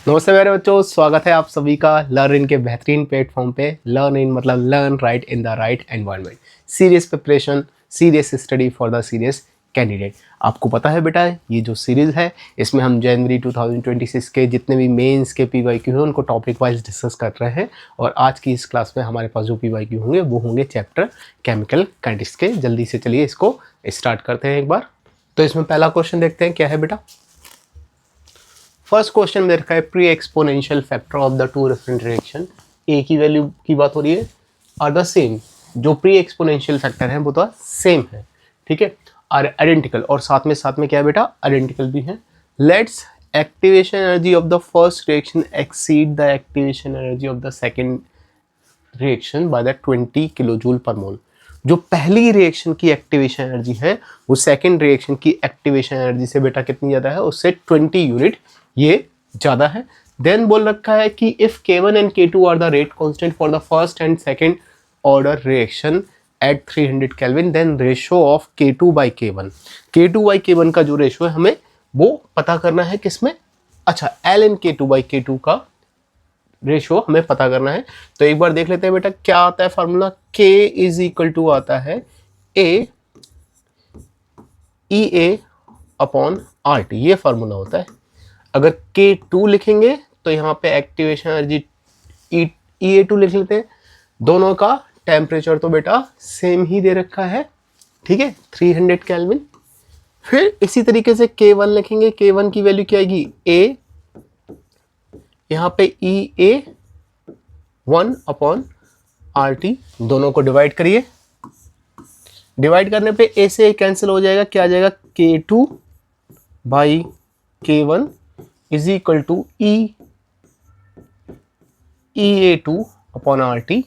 नमस्ते मेरे बच्चों, स्वागत है आप सभी का लर्न इन के बेहतरीन प्लेटफॉर्म पे। लर्न इन मतलब learn right in the right environment. Serious preparation, serious study for the serious candidate. आपको पता है बेटा, ये जो सीरीज़ है इसमें हम जनवरी 2026 के जितने भी मेंस के PYQ हैं उनको टॉपिक वाइज डिस्कस कर रहे हैं। और आज की इस क्लास में हमारे पास जो PYQ होंगे वो होंगे चैप्टर केमिकल काइनेटिक्स के। जल्दी से चलिए इसको स्टार्ट करते हैं एक बार। तो इसमें पहला क्वेश्चन देखते हैं क्या है बेटा। फर्स्ट क्वेश्चन में रखा है pre exponential factor of the two different reaction. A की वैल्यू की बात हो रही है, आर द सेम। जो प्री एक्सपोनेंशियल फैक्टर है वो तो सेम है, ठीक है, आर आइडेंटिकल। और साथ में क्या है बेटा, आइडेंटिकल भी है। Let's activation energy of the first reaction exceed the activation energy of the second reaction by the 20 kilo joule per mole. जो पहली रिएक्शन की एक्टिवेशन एनर्जी है वो सेकेंड रिएक्शन की एक्टिवेशन एनर्जी से बेटा कितनी ज़्यादा है, उससे 20 यूनिट ये ज़्यादा है। देन बोल रखा है कि if K1 and K2 are the rate constant for the first and second order reaction at 300 kelvin, then ratio of K2 by K1। K2 by K1 का जो रेशो है हमें वो पता करना है किसमें, अच्छा ln K2 बाई K2 का रेशो हमें पता करना है। तो एक बार देख लेते हैं बेटा क्या आता है formula. K is equal to आता है A EA अपॉन RT, ये फार्मूला होता है। अगर K2 लिखेंगे तो यहाँ पे एक्टिवेशन एनर्जी EA2 लिख लेते हैं। दोनों का टेम्परेचर तो बेटा सेम ही दे रखा है, ठीक है, 300 केल्विन। फिर इसी तरीके से K1 लिखेंगे। K1 की वैल्यू क्या आएगी, A, यहाँ पे EA1 अपॉन RT। दोनों को डिवाइड करिए, डिवाइड करने पे A से कैंसिल हो जाएगा, क्या आ जाएगा, K2 by K1 is equal to EA2 upon RT।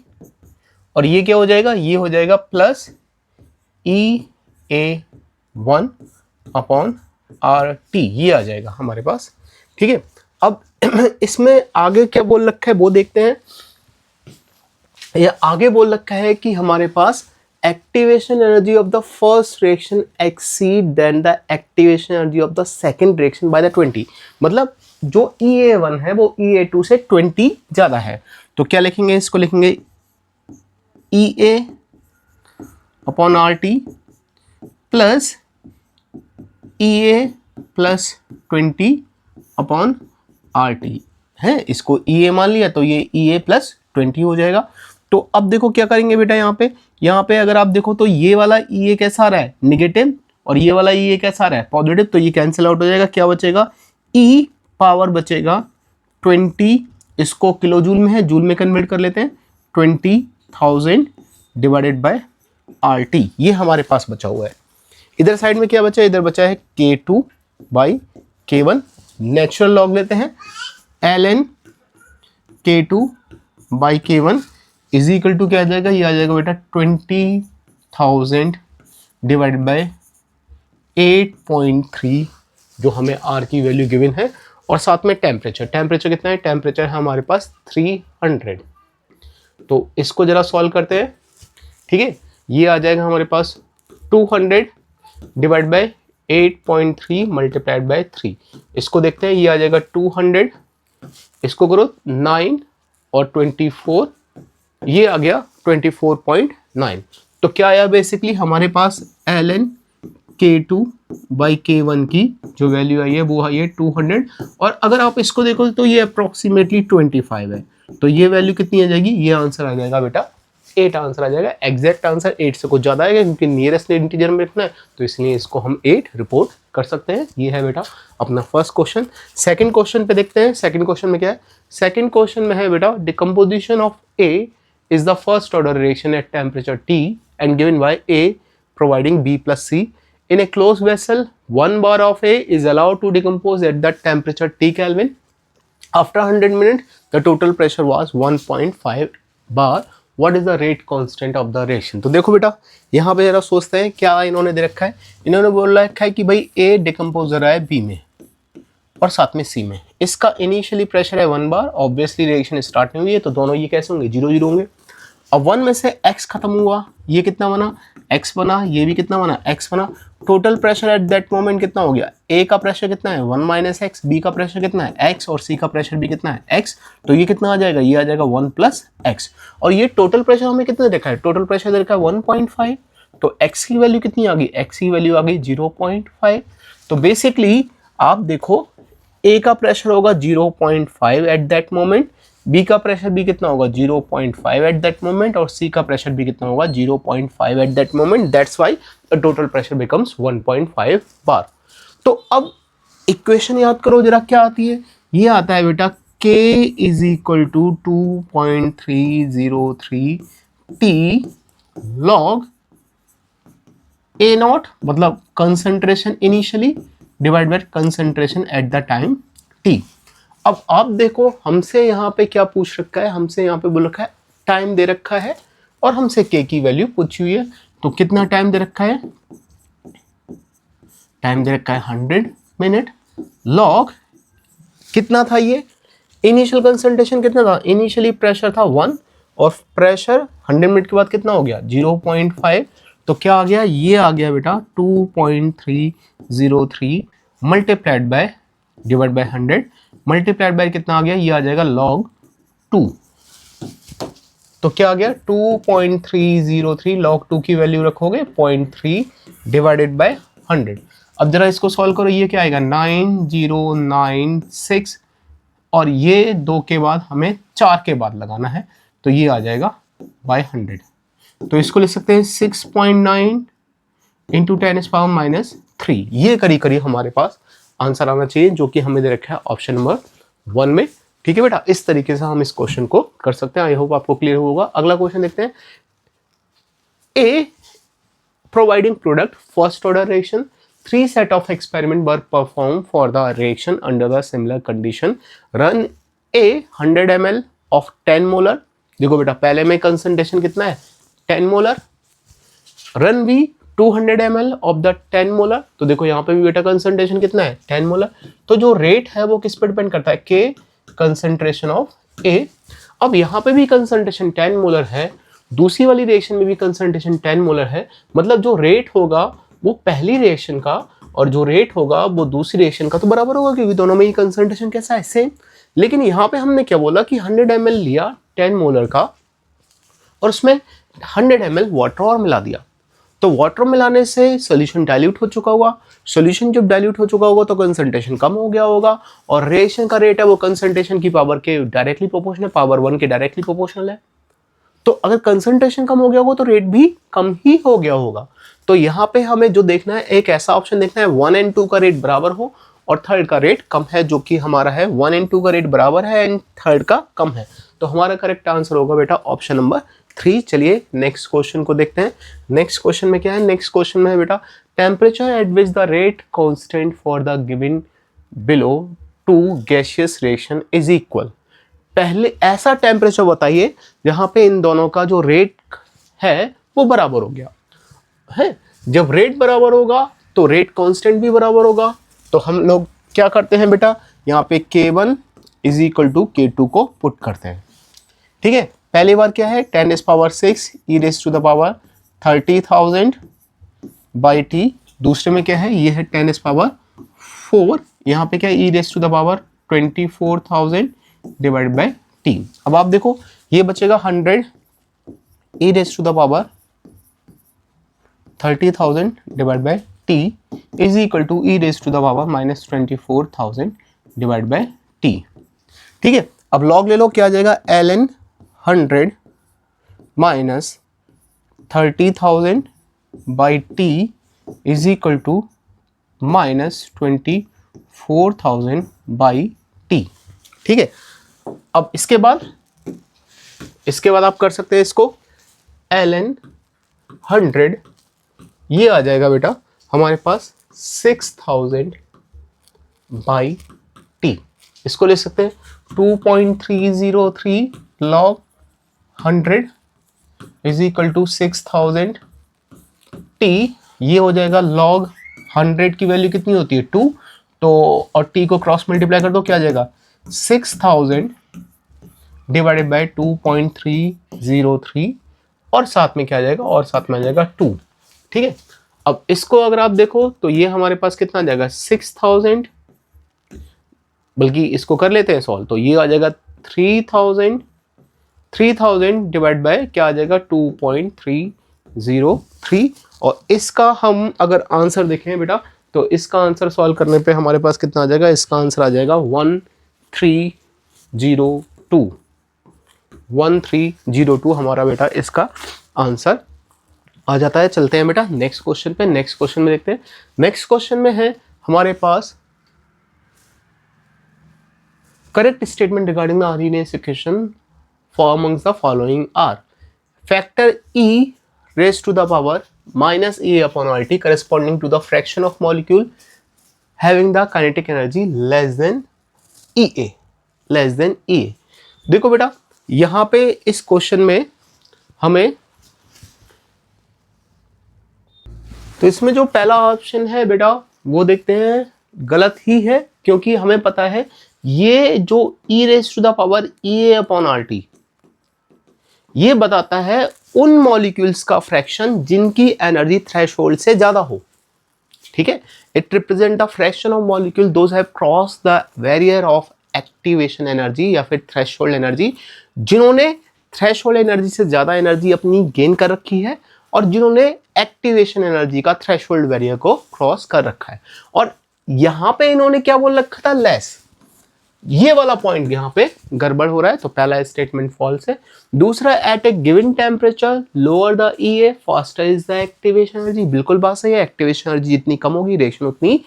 और ये क्या हो जाएगा, ये हो जाएगा प्लस EA1 अपॉन RT, ये आ जाएगा हमारे पास, ठीक है। अब इसमें आगे क्या बोल रखा है वो देखते हैं। ये आगे बोल रखा है कि हमारे पास activation energy of the first reaction exceed then the activation energy of the second reaction by the 20। मतलब जो EA1 है वो EA2 से 20 ज़्यादा है। तो क्या लिखेंगे, इसको लिखेंगे EA upon RT plus EA plus 20 upon RT है। इसको EA मान लिया तो ये EA प्लस 20 हो जाएगा। तो अब देखो क्या करेंगे बेटा, यहाँ पे अगर आप देखो तो ये वाला EA कैसा आ रहा है, निगेटिव, और ये वाला EA कैसा आ रहा है, पॉजिटिव। तो ये कैंसिल आउट हो जाएगा, क्या बचेगा, E पावर बचेगा 20, इसको किलो जूल में है, जूल में कन्वर्ट कर लेते हैं, 20,000 डिवाइडेड बाय RT, ये हमारे पास बचा हुआ है। इधर साइड में क्या बचा है, इधर बचा है K2 by K1। Natural log लेते हैं, ln K2 by K1 is equal to क्या आ जाएगा, ये आ जाएगा बेटा 20,000 डिवाइडेड बाय 8.3, जो हमें R की वैल्यू गिवन है। और साथ में टेम्परेचर कितना है, टेम्परेचर है हमारे पास 300। तो इसको जरा सॉल्व करते हैं, ठीक है। ये आ जाएगा हमारे पास 200 डिवाइड बाय 8.3 मल्टीप्लाइड बाय 3। इसको देखते हैं, ये आ जाएगा 200, इसको करो 9 और 24, ये आ गया 24.9। तो क्या आया बेसिकली हमारे पास ln K2 बाई K1 की जो वैल्यू आई है वो आई है 200। और अगर आप इसको देखो तो ये अप्रोक्सीमेटली 25 है। तो ये वैल्यू कितनी आ जाएगी, ये आंसर आ जाएगा बेटा 8 आंसर आ जाएगा। एग्जैक्ट आंसर 8 से कुछ ज़्यादा आएगा क्योंकि नियरेस्ट इंटीजर में रखना है, तो इसलिए इसको हम 8 रिपोर्ट कर सकते हैं। ये है बेटा अपना फर्स्ट क्वेश्चन। सेकंड क्वेश्चन पे देखते हैं, सेकंड क्वेश्चन में क्या है। सेकंड क्वेश्चन में है बेटा decomposition of A is the first order reaction at temperature T and given by A providing B plus C. In a closed vessel, 1 bar of A is allowed to decompose at the temperature T Kelvin. After 100 minutes, the total pressure was 1.5 bar. What is the rate constant of the reaction? तो देखो बेटा यहाँ पे जरा सोचते हैं क्या इन्होंने दे रखा है। इन्होंने बोल रखा है कि भाई A डिकम्पोज हो रहा है B में और साथ में C में। इसका इनिशियली प्रेशर है 1 बार, ऑब्वियसली रिएक्शन स्टार्ट नहीं हुई है तो दोनों ये कैसे होंगे, 0 0 होंगे। अब 1 में से x खत्म हुआ, ये कितना बना, x बना, ये भी कितना बना, x बना। Total pressure at that moment कितना हो गया, a का प्रेशर कितना है 1 माइनस एक्स, b का प्रेशर कितना है x और c का प्रेशर भी कितना है x। तो ये कितना आ जाएगा, ये आ जाएगा 1 प्लस x। और ये टोटल प्रेशर हमें कितना देखा है, टोटल प्रेशर देखा है 1.5। तो x की वैल्यू कितनी आ गई, x की वैल्यू आ गई 0.5। तो बेसिकली आप देखो a का प्रेशर होगा 0.5 एट दैट मोमेंट, b का प्रेशर भी कितना होगा 0.5 एट दैट मोमेंट, और c का प्रेशर भी कितना होगा 0.5 at that moment. That's why the total pressure becomes 1.5 बार। तो अब इक्वेशन याद करो जरा, क्या आती है, ये आता है बेटा k is equal to 2.303 t log a naught, मतलब concentration initially divide by concentration at the time t। अब आप देखो हमसे यहाँ पे क्या पूछ रखा है, हमसे यहाँ पे बोल रखा है टाइम दे रखा है और हमसे k की वैल्यू पूछी हुई है। तो कितना टाइम दे रखा है, टाइम दे रखा है 100 मिनट। लॉग कितना था, ये इनिशियल कंसंट्रेशन कितना था, इनिशियली प्रेशर था 1 और प्रेशर 100 मिनट के बाद कितना हो गया 0.5। तो क्या आ गया, ये आ गया बेटा 2.303 multiplied by divide by 100 multiplied by कितना आ गया, ये आ जाएगा log 2। तो क्या आ गया 2.303 log 2 की वैल्यू रखोगे 0.3 डिवाइडेड बाय 100। अब जरा इसको सॉल्व करो, ये क्या आएगा 9096 और ये 2 के बाद हमें 4 के बाद लगाना है, तो ये आ जाएगा बाय 100। तो इसको लिख सकते हैं 6.9 इंटू 10⁻³ ये करीब करीब हमारे पास आंसर आना चाहिए, जो कि हमें दे रखा है ऑप्शन नंबर 1 में। ठीक है बेटा, इस तरीके से हम इस क्वेश्चन को कर सकते हैं। आई होप आपको क्लियर होगा। अगला क्वेश्चन देखते हैं। A providing product first order reaction, 3 set of experiment were performed for the reaction under the similar condition. Run A 100 ml of 10 molar। देखो बेटा पहले में कंसंट्रेशन कितना है 10 molar, run B 200 ml of the 10 molar. तो देखो यहाँ पे भी बेटा कंसंट्रेशन कितना है 10 मोलर। तो जो रेट है वो किस पर डिपेंड करता है, के कंसंट्रेशन ऑफ ए। अब यहाँ पे भी कंसंट्रेशन 10 मोलर है, दूसरी वाली रिएक्शन में भी कंसंट्रेशन 10 मोलर है, मतलब जो रेट होगा वो पहली रिएक्शन का और जो रेट होगा वो दूसरी रिएक्शन का तो बराबर होगा, क्योंकि दोनों में ही कंसंट्रेशन कैसा है सेम। लेकिन यहाँ पे हमने क्या बोला कि 100 ml लिया 10 मोलर का और उसमें 100 ml वाटर और मिला दिया। तो वाटर मिलाने से सोल्यूशन डाइल्यूट हो चुका होगा, सोल्यूशन जब डाइल्यूट हो चुका होगा तो कंसंट्रेशन कम हो गया होगा, और रिएक्शन का रेट है वो कंसंट्रेशन की पावर के डायरेक्टली प्रोपोर्शनल, पावर 1 के डायरेक्टली प्रोपोर्शनल है। तो अगर कंसंट्रेशन कम हो गया होगा तो रेट भी कम ही हो गया होगा। तो यहाँ पे हमें जो देखना है, एक ऐसा ऑप्शन देखना है 1 और 2 का रेट बराबर हो और थर्ड का रेट कम है, जो कि हमारा है 1 और 2 का रेट बराबर है एंड थर्ड का कम है। तो हमारा करेक्ट आंसर होगा बेटा ऑप्शन नंबर 3। चलिए नेक्स्ट क्वेश्चन को देखते हैं। नेक्स्ट क्वेश्चन में क्या है, नेक्स्ट क्वेश्चन में है बेटा temperature at which the rate constant for the given below 2 gaseous reaction is equal. पहले ऐसा टेम्परेचर बताइए जहां पे इन दोनों का जो रेट है वो बराबर हो गया है। जब रेट बराबर होगा तो रेट कांस्टेंट भी बराबर होगा। तो हम लोग क्या करते हैं बेटा, यहाँ पे K1 is equal to K2 को पुट करते हैं। ठीक है, पहली बार क्या है 10⁻6 e raise to the power 30,000 by T. दूसरे में क्या है, ये है 10⁻4, यहाँ पे क्या है e raise to the power 24,000 divide by T. अब आप देखो ये बचेगा 100 e raise to the power 30,000 divide by T is equal to e raise to the power -24,000 divide by T. ठीक है, अब लॉग ले लो, क्या आ जाएगा ln 100 minus 30,000 by T is equal to -24,000 by T. ठीक है, अब इसके बाद आप कर सकते हैं इसको ln 100, ये आ जाएगा बेटा हमारे पास 6,000 बाई टी। इसको ले सकते हैं 2.303 log 100 is equal to 6,000 T. ये हो जाएगा log 100 की वैल्यू कितनी होती है 2, तो और t को क्रॉस मल्टीप्लाई कर दो क्या आ जाएगा 6,000 डिवाइडेड बाय 2.303 और साथ में क्या आ जाएगा, और साथ में आ जाएगा 2। ठीक है, अब इसको अगर आप देखो तो ये हमारे पास कितना आ जाएगा 6000, बल्कि इसको कर लेते हैं सॉल्व, तो ये आ जाएगा 3000 डिवाइड बाय क्या आ जाएगा 2.303। और इसका हम अगर आंसर देखें बेटा, तो इसका आंसर सॉल्व करने पे हमारे पास कितना आ जाएगा, इसका आंसर आ जाएगा 1302 हमारा बेटा इसका आंसर आ जाता है। चलते हैं बेटा नेक्स्ट क्वेश्चन पे। नेक्स्ट क्वेश्चन में देखते हैं। नेक्स्ट क्वेश्चन में है हमारे पास correct statement regarding the Arrhenius equation for amongst the following are factor E raised to the power minus E upon RT corresponding to the fraction of molecule having the kinetic energy less than EA, less than EA। देखो बेटा यहाँ पे इस question में हमें, तो इसमें जो पहला ऑप्शन है बेटा वो देखते हैं गलत ही है, क्योंकि हमें पता है ये जो E raised to the power EA upon RT ये बताता है उन मॉलिक्यूल्स का फ्रैक्शन जिनकी एनर्जी थ्रेशोल्ड से ज्यादा हो। ठीक है, it represent the fraction of molecule those have cross the barrier of activation energy या फिर थ्रेशोल्ड एनर्जी, जिन्होंने थ्रेशोल्ड एनर्जी से ज्यादा एनर्जी अपनी गेन कर रखी है और जिन्होंने एक्टिवेशन एनर्जी का थ्रेशोल्ड बैरियर को क्रॉस कर रखा है। और यहां पे इन्होंने क्या बोल रखा था, लेस। ये वाला पॉइंट यहाँ पे गड़बड़ हो रहा है, तो पहला स्टेटमेंट फॉल्स है। दूसरा, at a given temperature lower the EA faster is the activation energy, बिल्कुल बात सही है। एक्टिवेशन एनर्जी जितनी कम होगी रिएक्शन उतनी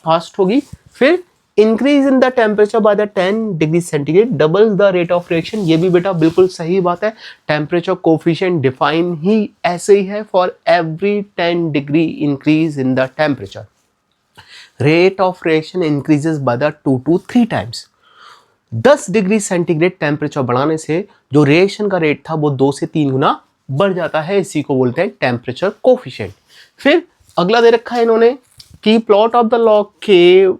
फास्ट होगी। फिर increase in the temperature by the 10 degree centigrade double the rate of reaction, ये भी बेटा बिल्कुल सही बात है। टेम्परेचर कोफिशिएंट डिफाइन ही ऐसे ही है, for every 10 degree increase in the temperature rate of reaction increases by the 2 to 3 times. 10 degree centigrade temperature बढ़ाने से जो रिएक्शन का रेट था वो 2 से 3 गुना बढ़ जाता है, इसी को बोलते हैं टेम्परेचर कोफिशिएंट। फिर अगला दे रखा है इन्होंने कि plot of the log K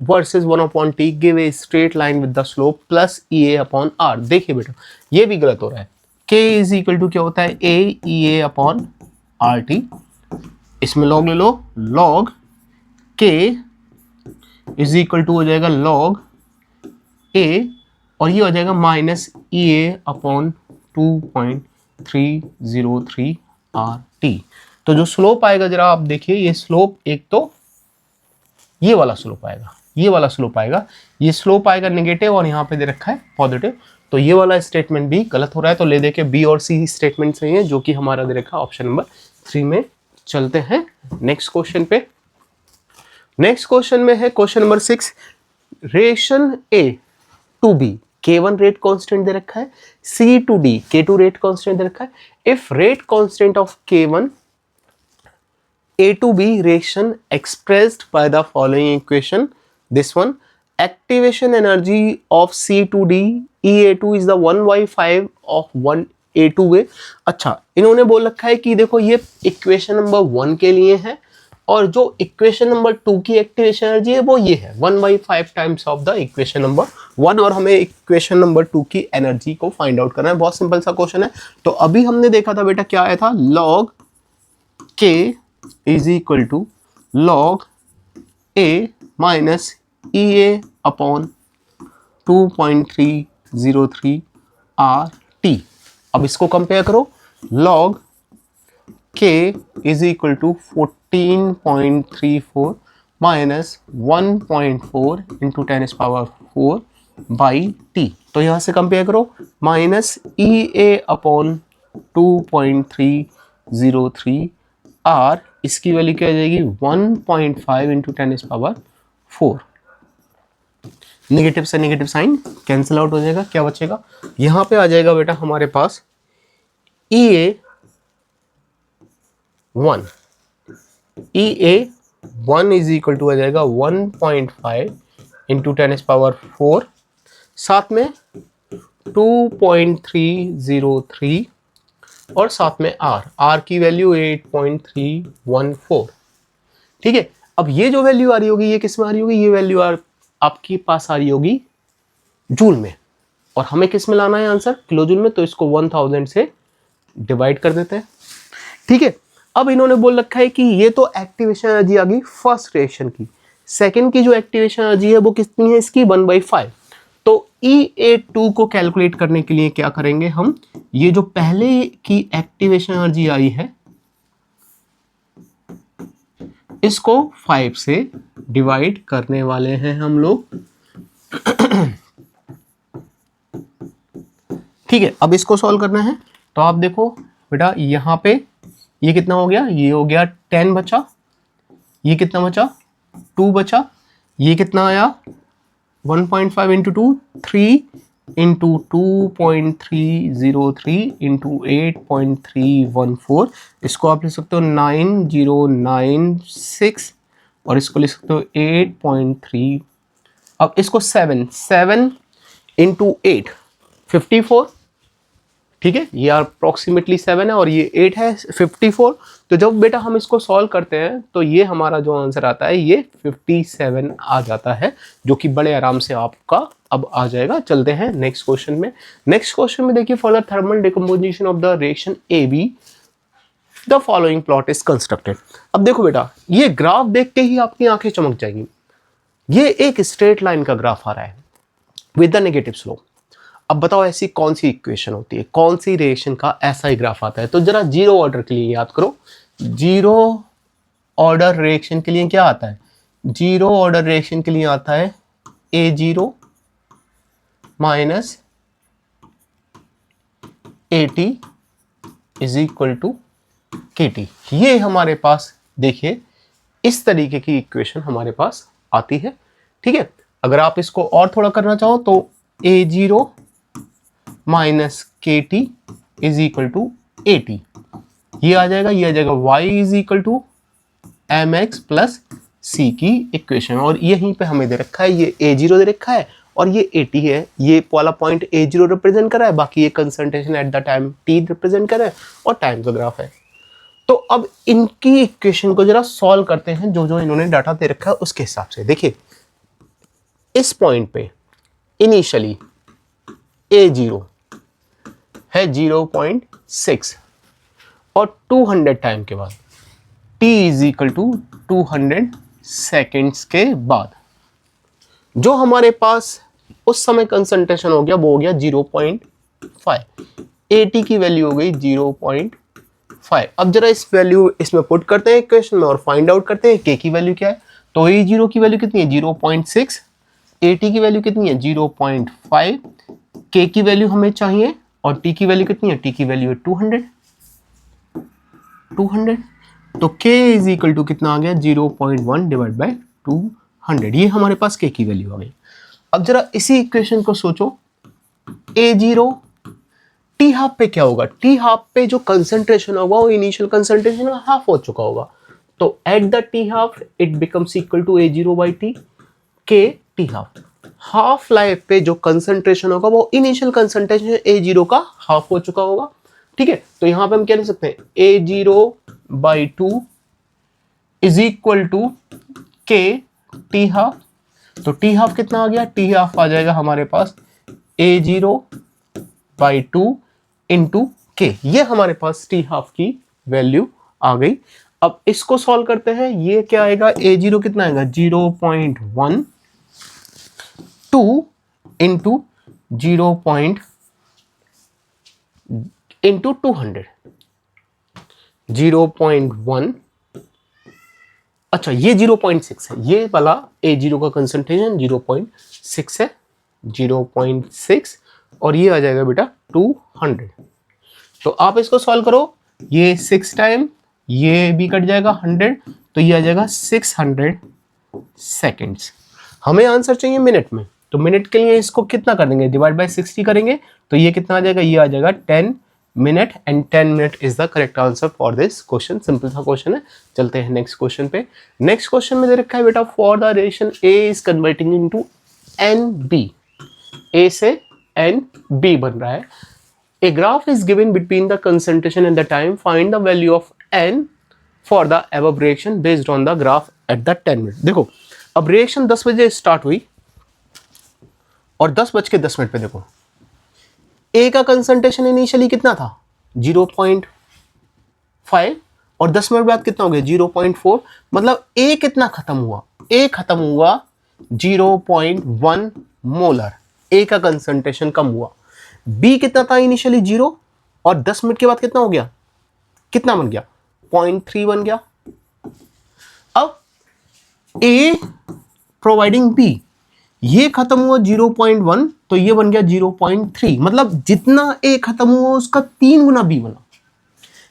versus 1/T give a straight line with the slope plus EA upon R। देखिए बेटा ये भी गलत हो रहा है। K इज इक्वल टू क्या होता है, AEA अपॉन RT। इसमें लॉग ले लो, log K is equal to हो जाएगा लॉग A और ये हो जाएगा माइनस EA अपॉन 2.303 RT। तो जो स्लोप आएगा जरा आप देखिए, ये स्लोप एक तो ये वाला स्लोप आएगा, ये वाला स्लोप आएगा, ये स्लोप आएगा नेगेटिव और यहाँ पे दे रखा है पॉजिटिव, तो ये वाला स्टेटमेंट भी गलत हो रहा है। तो ले दे के B और C स्टेटमेंट सही है, जो कि हमारा दे रखा है ऑप्शन नंबर 3 में। चलते हैं नेक्स्ट क्वेश्चन पे। नेक्स्ट क्वेश्चन में है question number 6, reaction A to B K1 rate constant दे रखा है, C to D K2 rate constant दे रखा है। If rate constant of K1 A to B reaction expressed by the following equation, this one, activation energy of C to D EA2 is the 1/5 of 1 A2A। अच्छा, इन्होंने बोल रखा है कि देखो ये इक्वेशन नंबर 1 के लिए है और जो इक्वेशन नंबर 2 की एक्टिवेशन एनर्जी है वो ये है 1/5 times of the equation number 1, और हमें इक्वेशन नंबर 2 की एनर्जी को फाइंड आउट करना है। बहुत सिंपल सा क्वेश्चन है। तो अभी हमने देखा था बेटा क्या आया था, log K is equal to log A minus EA upon 2.303 RT। अब इसको कंपेयर करो, log K is equal to 14.34 minus 1.4 into 10 power 4 by T। तो यहां से कंपेयर करो, माइनस EA अपॉन 2.303 R, इसकी वैल्यू क्या आ जाएगी 1.5 इंटू 10 पावर 4। नेगेटिव से नेगेटिव साइन कैंसिल आउट हो जाएगा, क्या बचेगा, यहां पे आ जाएगा बेटा हमारे पास EA1 इज इक्वल टू आ जाएगा 1.5 इंटू 10 पावर 4, साथ में 2.303 और साथ में R की वैल्यू 8.314। ठीक है, अब ये जो वैल्यू आ रही होगी ये किस में आ रही होगी, ये वैल्यू आपके पास आ रही होगी जूल में। और हमें किस में लाना है आंसर, किलोजूल में, तो इसको 1000 से डिवाइड कर देते हैं। ठीक है, अब इन्होंने बोल रखा है कि ये तो एक्टिवेशन एनर्जी आ गई फर्स्ट रिएक्शन की, सेकंड की जो एक्टिवेशन एनर्जी है वो कितनी है इसकी 1/5। तो EA2 को कैलकुलेट करने के लिए क्या करेंगे हम, ये जो पहले की एक्टिवेशन एनर्जी आई है इसको 5 से डिवाइड करने वाले हैं हम लोग। ठीक है, अब इसको सॉल्व करना है। तो आप देखो बेटा, यहाँ पे ये कितना हो गया, ये हो गया 10 बचा, ये कितना बचा 2 बचा, ये कितना आया 1.5 इंटू 2 3 इंटू 2.303 इंटू 8.314, इसको आप लिख सकते हो 9096 और इसको लिख सकते हो 8.3। अब इसको 7 इंटू 8 54, ठीक है, ये अप्रोक्सीमेटली 7 है और ये 8 है 54। तो जब बेटा हम इसको सॉल्व करते हैं तो ये हमारा जो आंसर आता है ये 57 आ जाता है, जो कि बड़े आराम से आपका अब आ जाएगा। चलते हैं नेक्स्ट क्वेश्चन में। नेक्स्ट क्वेश्चन में देखिए, for the thermal decomposition of the reaction AB the following plot is constructed. अब देखो बेटा, ये ग्राफ देख के ही आपकी आंखें चमक जाएंगी। ये एक स्ट्रेट लाइन का ग्राफ आ रहा है विद द नेगेटिव स्लोप। अब बताओ ऐसी कौन सी इक्वेशन होती है, कौन सी रिएक्शन का ऐसा ही ग्राफ आता है। तो जरा जीरो ऑर्डर के लिए याद करो, जीरो ऑर्डर रिएक्शन के लिए क्या आता है, जीरो ऑर्डर रिएक्शन के लिए आता है A0 minus AT is equal to KT। ये हमारे पास देखिए इस तरीके की इक्वेशन हमारे पास आती है। ठीक है, अगर आप इसको और थोड़ा करना चाहो तो A0 minus KT is equal to AT, ये आ जाएगा, ये आ जाएगा y is equal to mx plus c की इक्वेशन। और यहीं पे हमें दे रखा है ये A0 दे रखा है और ये AT है, ये वाला पॉइंट A0 रिप्रेजेंट कर रहा है, बाकी ये concentration at the time T represent कर रहा है और टाइम का ग्राफ है। तो अब इनकी इक्वेशन को जरा सॉल्व करते हैं, जो जो इन्होंने डाटा दे रखा है उसके हिसाब से। देखिए इस पॉइंट पे इनिशियली A0 है 0.6 और 200 टाइम के बाद T is equal to 200 seconds के बाद जो हमारे पास उस समय कंसंट्रेशन हो गया वो हो गया 0.5, AT की वैल्यू हो गई 0.5। अब जरा इस वैल्यू इसमें पुट करते हैं इक्वेशन में और फाइंड आउट करते हैं K की वैल्यू क्या है। तो A0 की वैल्यू कितनी है 0.6, AT की वैल्यू कितनी है 0.5, K की वैल्यू हमें चाहिए और T की वैल्यू कितनी है, T की वैल्यू है 200। तो K इज इक्वल टू कितना आ गया 0.1 डिवाइड बाई 200, ये हमारे पास K की वैल्यू आ गई। अब जरा इसी इक्वेशन को सोचो, A0 T हाफ पे क्या होगा, T हाफ पे जो कंसंट्रेशन होगा वो इनिशियल कंसंट्रेशन हाफ हो चुका होगा। तो at the T half it becomes equal to A0 by T, K T half. Half life पे जो कंसंट्रेशन होगा वो इनिशियल कंसंट्रेशन A0 का हाफ हो चुका होगा। ठीक है, तो यहां पे हम क्या लिख सकते हैं A0 by 2 is equal to K T half. तो T हाफ कितना आ गया, T हाफ आ जाएगा हमारे पास A0 बाई 2 इंटू K, ये हमारे पास T हाफ की वैल्यू आ गई। अब इसको सॉल्व करते हैं, ये क्या आएगा A0 कितना आएगा 0.1 2 इंटू 0. इंटू 200, 0.1, अच्छा ये 0.6 है, ये वाला A0 का कंसंट्रेशन 0.6 है, 0.6 और ये आ जाएगा बेटा 200। तो आप इसको सॉल्व करो, ये 6 टाइम ये भी कट जाएगा 100, तो ये आ जाएगा 600 सेकेंड्स। हमें आंसर चाहिए मिनट में, तो मिनट के लिए इसको कितना कर देंगे डिवाइड बाय 60 करेंगे, तो ये कितना आ जाएगा, ये आ जाएगा 10 minute and 10 minute is the correct answer for this question. Simple सा क्वेश्चन है। चलते हैं नेक्स्ट क्वेश्चन पे। नेक्स्ट क्वेश्चन में दे रखा है बेटा, for the reaction A is converting into NB, A से NB बन रहा है। A graph is given between the concentration and the time. Find the value of N for the above reaction based on the graph at the 10 minute। देखो अब reaction 10 बजे start हुई और 10 बज के 10 मिनट पे देखो ए का कंसंट्रेशन इनिशियली कितना था 0.5 और 10 मिनट बाद कितना हो गया 0.4, मतलब ए कितना खत्म हुआ, ए खत्म हुआ 0.1 मोलर, ए का कंसंट्रेशन कम हुआ। बी कितना था इनिशियली 0 और 10 मिनट के बाद कितना हो गया, कितना बन गया 0.3 बन गया। अब ए प्रोवाइडिंग बी, ये खत्म हुआ 0.1 तो ये बन गया 0.3, मतलब जितना ए खत्म हुआ उसका 3 गुना बी बना,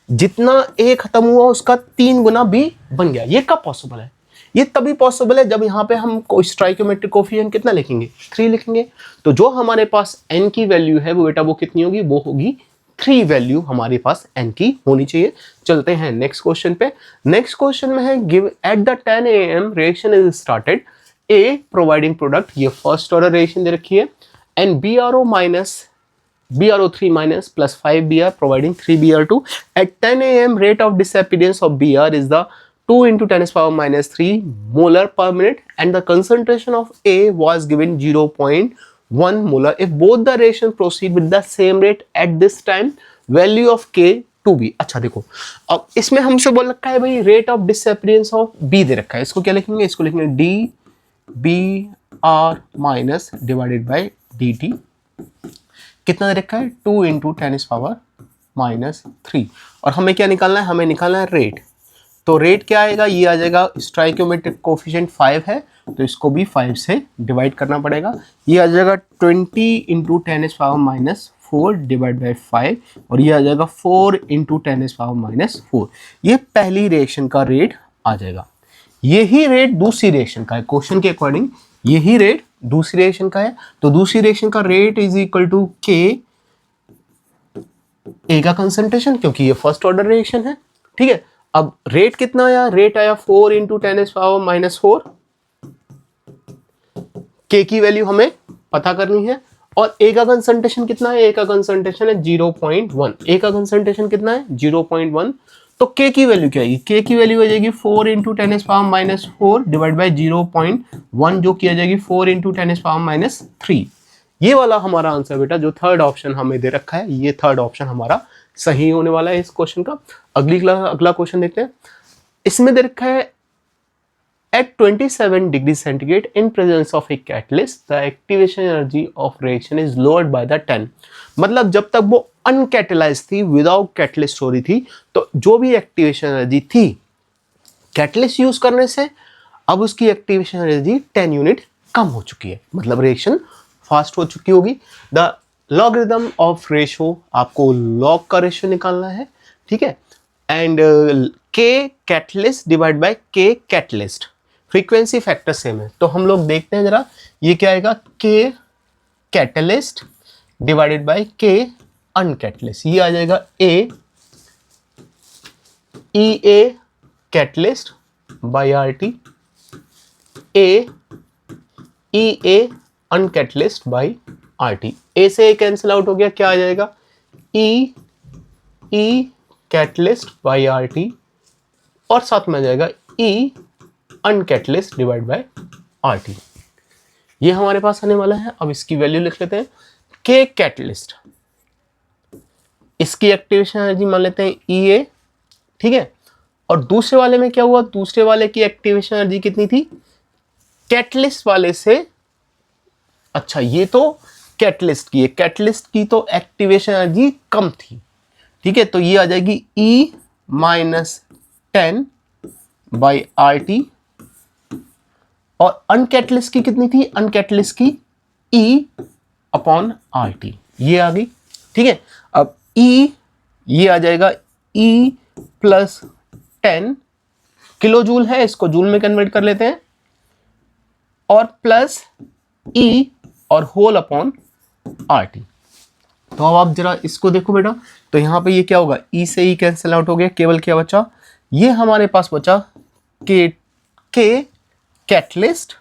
जितना ए खत्म हुआ उसका 3 गुना बी बन गया। ये कब पॉसिबल है, ये तभी पॉसिबल है जब यहाँ पे हम स्टोइकियोमेट्रिक कोएफिशिएंट कितना लिखेंगे 3 लिखेंगे। तो जो हमारे पास n की वैल्यू है वो बेटा वो कितनी होगी, वो होगी 3 वैल्यू हमारे पास n की होनी चाहिए। चलते हैं नेक्स्ट क्वेश्चन पे। नेक्स्ट क्वेश्चन में है give at the 10 AM reaction is started, A providing product, ये फर्स्ट ऑर्डर रिएक्शन दे रखी है, and BRO3 minus plus 5Br providing 3Br2 at 10 AM rate of disappearance of Br is the 2 into 10 power minus 3 molar per minute and the concentration of A was given 0.1 molar if both the reaction proceed with the same rate at this time value of K to be। अच्छा देखो, अब इसमें हमसे बोल रखा है भाई rate of disappearance of B दे रखा है, इसको क्या लिखेंगे, इसको लिखेंगे DBr minus divided by DT, कितना दे रखा है 2 इंटू 10 पावर माइनस 3, और हमें क्या निकालना है, हमें निकालना है रेट। तो रेट क्या आएगा, ये आ जाएगा स्टोइकियोमेट्रिक कोएफिशिएंट 5 है तो इसको भी 5 से डिवाइड करना पड़ेगा, ये आ जाएगा 20 into 10 power minus 4 divide by 5 और ये आ जाएगा 4 इंटू 10 पावर माइनस 4। ये पहली रिएक्शन का रेट आ जाएगा। यही रेट दूसरी रिएक्शन का है, क्वेश्चन के अकॉर्डिंग यही रेट दूसरी रिएक्शन का है। तो दूसरी रिएक्शन का रेट इज इक्वल टू के ए का कंसंट्रेशन, क्योंकि ये फर्स्ट ऑर्डर रिएक्शन है, ठीक है। अब रेट कितना आया, रेट आया 4 इंटू 10 पावर माइनस 4, के की वैल्यू हमें पता करनी है, और ए का कंसंट्रेशन कितना है, ए का कंसंट्रेशन है 0.1, ए का कंसंट्रेशन कितना है 0.1, तो के की वैल्यू क्या आएगी, के की वैल्यू आ जाएगी 4 into 10 power minus 4 divide by 0.1 जो किया जाएगी 4 इंटू 10 पावर माइनस 3। ये वाला हमारा आंसर बेटा, जो थर्ड ऑप्शन हमें दे रखा है, ये थर्ड ऑप्शन हमारा सही होने वाला है इस क्वेश्चन का। अगला क्वेश्चन देखते हैं। इसमें दे रखा है at 27 degree centigrade in presence of a catalyst the activation energy of reaction is lowered by the 10, मतलब जब तक वो अनकैटलाइज थी, विदाउट कैटलिस्ट हो रही थी, तो जो भी एक्टिवेशन एनर्जी थी कैटलिस्ट यूज करने से अब उसकी एक्टिवेशन एनर्जी 10 यूनिट कम हो चुकी है, मतलब रिएक्शन फास्ट हो चुकी होगी। द लॉगरिथम ऑफ रेशो, आपको लॉग का रेशो निकालना है, ठीक है, एंड के कैटलिस्ट डिवाइड बाय के कैटलिस्ट, फ्रीक्वेंसी फैक्टर सेम है। तो हम लोग देखते हैं जरा, ये क्या आएगा, के कैटलिस्ट डिवाइडेड बाय के अनकैटलिस्ट, ये आ जाएगा A catalyst by RT, A uncatalyst by RT. A से ए कैंसिल आउट हो गया, क्या आ जाएगा ई कैटलिस्ट बाय आरटी, और साथ में आ जाएगा ई अनकैटलिस्ट डिवाइड बाय आरटी। ये हमारे पास आने वाला है। अब इसकी वैल्यू लिख लेते हैं, के कैटलिस्ट, इसकी एक्टिवेशन एनर्जी मान लेते हैं ई ए, ठीक है, और दूसरे वाले में क्या हुआ, दूसरे वाले की एक्टिवेशन एनर्जी कितनी थी कैटलिस्ट वाले से, अच्छा ये तो कैटलिस्ट की है, कैटलिस्ट की तो एक्टिवेशन एनर्जी कम थी, ठीक है, तो ये आ जाएगी E minus 10 by R T, और अनकैटलिस्ट की कितनी थी, अनकैटलिस्ट की ई अपॉन आर टी, ये आ गई, ठीक है। अब ई ये आ जाएगा ई प्लस 10 किलो जूल है, इसको जूल में कन्वर्ट कर लेते हैं, और प्लस ई और होल अपॉन आर टी। तो अब आप जरा इसको देखो बेटा, तो यहां पे ये क्या होगा, ई से ई कैंसिल आउट हो गया, केवल क्या बचा, ये हमारे पास बचा के कैटलिस्ट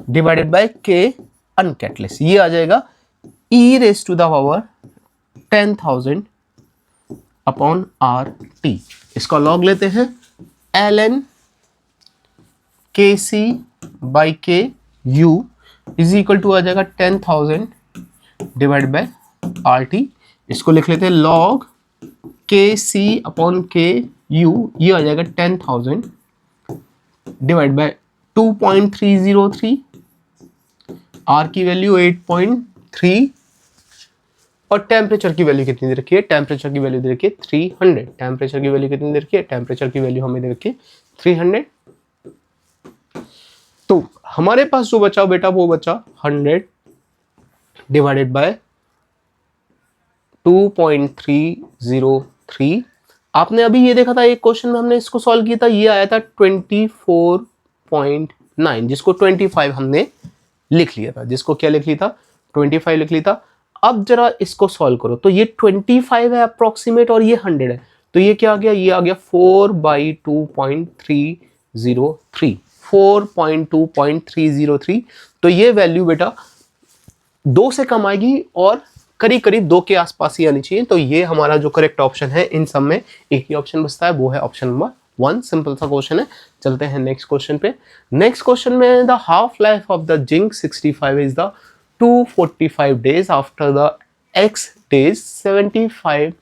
डिवाइडेड बाय के अनकैटलिस्ट, ये आ जाएगा e raise to the power 10,000 upon R T. इसका लॉग लेते हैं, ln K C by K U is equal to आ जाएगा 10,000 डिवाइड बाय RT। इसको लिख लेते हैं log KC अपॉन KU, ये आ जाएगा 10,000 डिवाइड बाय 2.303, R की वैल्यू 8.3 और टेम्परेचर की वैल्यू कितनी दे रखी है? टेम्परेचर की वैल्यू दे रखी है 300। टेम्परेचर की वैल्यू कितनी दे रखी है? टेम्परेचर की वैल्यू हमें दे रखी है 300। तो हमारे पास जो बचा बेटा वो बचा 100 डिवाइडेड बाय 2.303। आपने अभी ये देखा था एक क्वेश्चन में हमने इसको सॉल्व किया था, ये आया था 24.9, जिसको 25 हमने लिख लिया था। जिसको क्या लिख लिया था? 25 लिख लिया था। अब जरा इसको सॉल्व करो तो ये 25 है अप्रोक्सीमेट और ये 100 है, तो ये क्या आ गया? ये आ गया 4/2.303, 4.2.303। तो ये वैल्यू बेटा 2 से कम आएगी और करीब करीब 2 के आसपास ही आनी चाहिए। तो ये हमारा जो करेक्ट ऑप्शन है, इन सब में एक ही ऑप्शन बचता है, वो है ऑप्शन नंबर 1। सिंपल सा क्वेश्चन है। चलते हैं नेक्स्ट क्वेश्चन पे। नेक्स्ट क्वेश्चन में the half life of the zinc 65 is the 245 days after the x days 75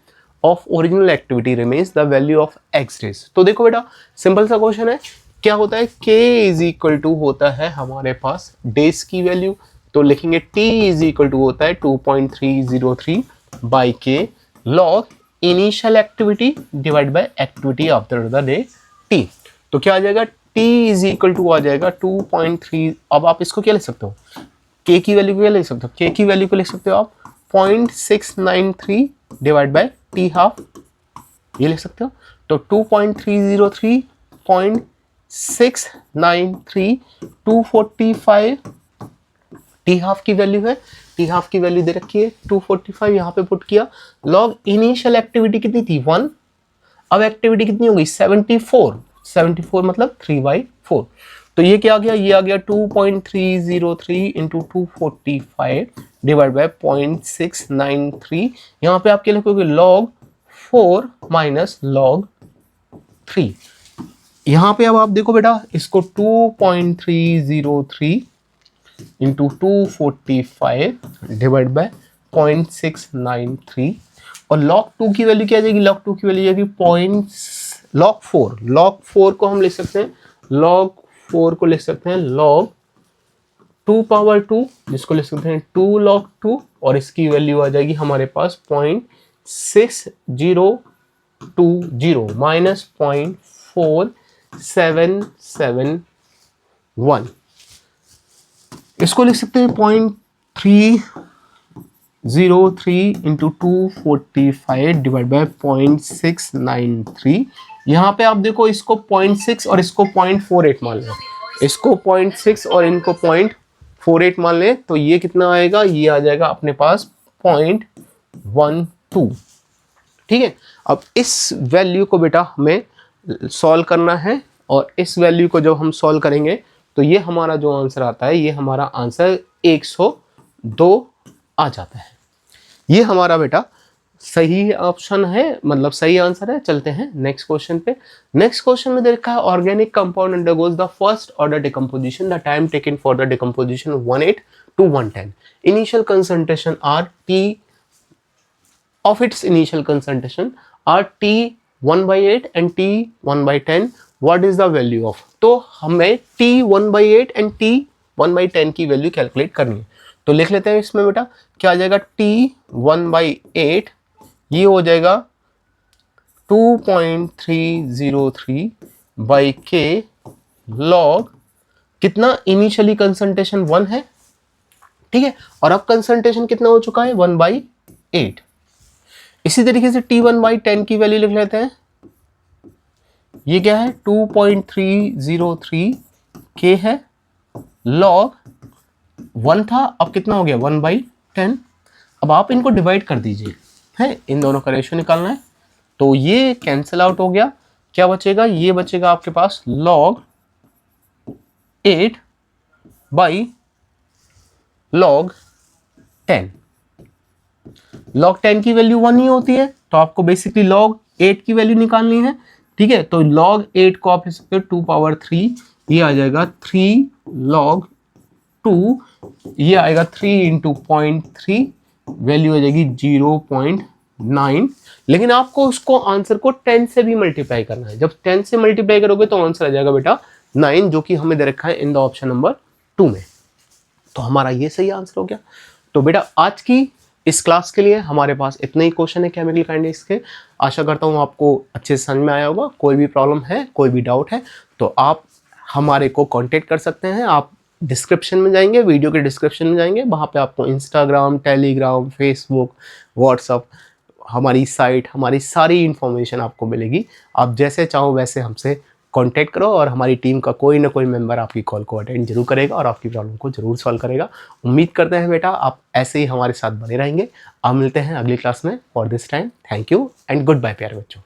of original activity remains the value of x days। तो देखो बेटा सिंपल सा क्वेश्चन है। क्या होता है? k इज इक्वल टू होता है हमारे पास डेज की वैल्यू, तो लिखेंगे t इज इक्वल टू होता है 2.303 बाई के log initial activity divide by activity after the day t। तो क्या आ जाएगा? t इज इक्वल टू आ जाएगा 2.3। अब आप इसको क्या लिख सकते हो? k की वैल्यू को क्या लिख सकते हो? k की वैल्यू को लिख सकते हो आप 0.693 डिवाइड बाय t हाफ, ये लिख सकते हो। तो 2.303 0.693 245 टी हाफ की वैल्यू है। टी हाफ की वैल्यू दे रखी है 245, यहाँ पे पुट किया। लॉग इनिशियल एक्टिविटी कितनी थी? 1। अब एक्टिविटी कितनी हो गई? 74। 74 मतलब 3/4। तो ये क्या आ गया? ये आ गया 2.303 इंटू 245 डिवाइड बाय 0.693। यहाँ पे आप क्या लिखोगे? log 4 minus log 3। यहाँ पे अब आप देखो बेटा, इसको 2.303 इंटू 245 डिवाइड बाय 0.693 और log 2 की वैल्यू क्या आ जाएगी? log 2 की वैल्यू जाएगी log 4। log 4 को हम लिख सकते हैं, log 4 को लिख सकते हैं log 2 पावर 2, जिसको लिख सकते हैं 2 log 2, और इसकी वैल्यू आ जाएगी हमारे पास 0.6020 माइनस 0.4771। इसको लिख सकते हैं 0.303 इंटू 245 डिवाइड बाय 0.693। यहाँ पे आप देखो, इसको 0.6 और इसको 0.48 मान लें, इसको 0.6 और इनको 0.48 मान लें, तो ये कितना आएगा? ये आ जाएगा अपने पास 0.12। ठीक है। अब इस वैल्यू को बेटा हमें सॉल्व करना है, और इस वैल्यू को जब हम सॉल्व करेंगे तो ये हमारा जो आंसर आता है, ये हमारा आंसर 102 आ जाता है। ये हमारा बेटा सही ऑप्शन है, मतलब सही आंसर है। चलते हैं नेक्स्ट क्वेश्चन पे। नेक्स्ट क्वेश्चन में देखा है organic compound undergoes the first order decomposition, the time taken for the decomposition 18 to 110, initial concentration R T of its initial concentration are T1/8 and T1/10, what is the value of? तो हमें T1/8 and T1/10 की value calculate करनी है। तो लिख लेते हैं इसमें बेटा, क्या आ जाएगा? T1/8 ये हो जाएगा 2.303 बाई के लॉग कितना? इनिशियली कंसंट्रेशन 1 है, ठीक है, और अब कंसंट्रेशन कितना हो चुका है? 1/8। इसी तरीके से T1/10 की वैल्यू लिख लेते हैं। ये क्या है? 2.303 के है, लॉग 1 था, अब कितना हो गया? 1/10। अब आप इनको डिवाइड कर दीजिए, है, इन दोनों का रेशियो निकालना है। तो ये कैंसिल आउट हो गया, क्या बचेगा? ये बचेगा आपके पास log 8 बाई log 10। log 10 की वैल्यू 1 ही होती है, तो आपको बेसिकली log 8 की वैल्यू निकालनी है, ठीक है। तो log 8 को आप लिख सकते हो 2 पावर 3, ये आ जाएगा 3 log 2 ये आएगा 3 इंटू 0.3, वैल्यू आ जाएगी 0.9। लेकिन आपको उसको आंसर को 10 से भी मल्टीप्लाई करना है। जब 10 से मल्टीप्लाई करोगे तो आंसर आ जाएगा बेटा 9, जो कि हमें दे रखा है इन द ऑप्शन नंबर 2 में। तो हमारा ये सही आंसर हो गया। तो बेटा आज की इस क्लास के लिए हमारे पास इतने ही क्वेश्चन है केमिकल काइनेटिक्स के। आशा करता हूँ आपको अच्छे से समझ में आया होगा। कोई भी प्रॉब्लम है, कोई भी डाउट है तो आप हमारे को कांटेक्ट कर सकते हैं। आप डिस्क्रिप्शन में जाएंगे, वीडियो के डिस्क्रिप्शन में जाएंगे, वहाँ पे आपको इंस्टाग्राम, टेलीग्राम, फेसबुक, व्हाट्सअप, हमारी साइट, हमारी सारी इन्फॉर्मेशन आपको मिलेगी। आप जैसे चाहो वैसे हमसे कांटेक्ट करो और हमारी टीम का कोई ना कोई मेंबर आपकी कॉल को अटेंड जरूर करेगा और आपकी प्रॉब्लम को जरूर सॉल्व करेगा। उम्मीद करते हैं बेटा आप ऐसे ही हमारे साथ बने रहेंगे। आप मिलते हैं अगली क्लास में। For this time thank you and goodbye प्यारे बच्चों।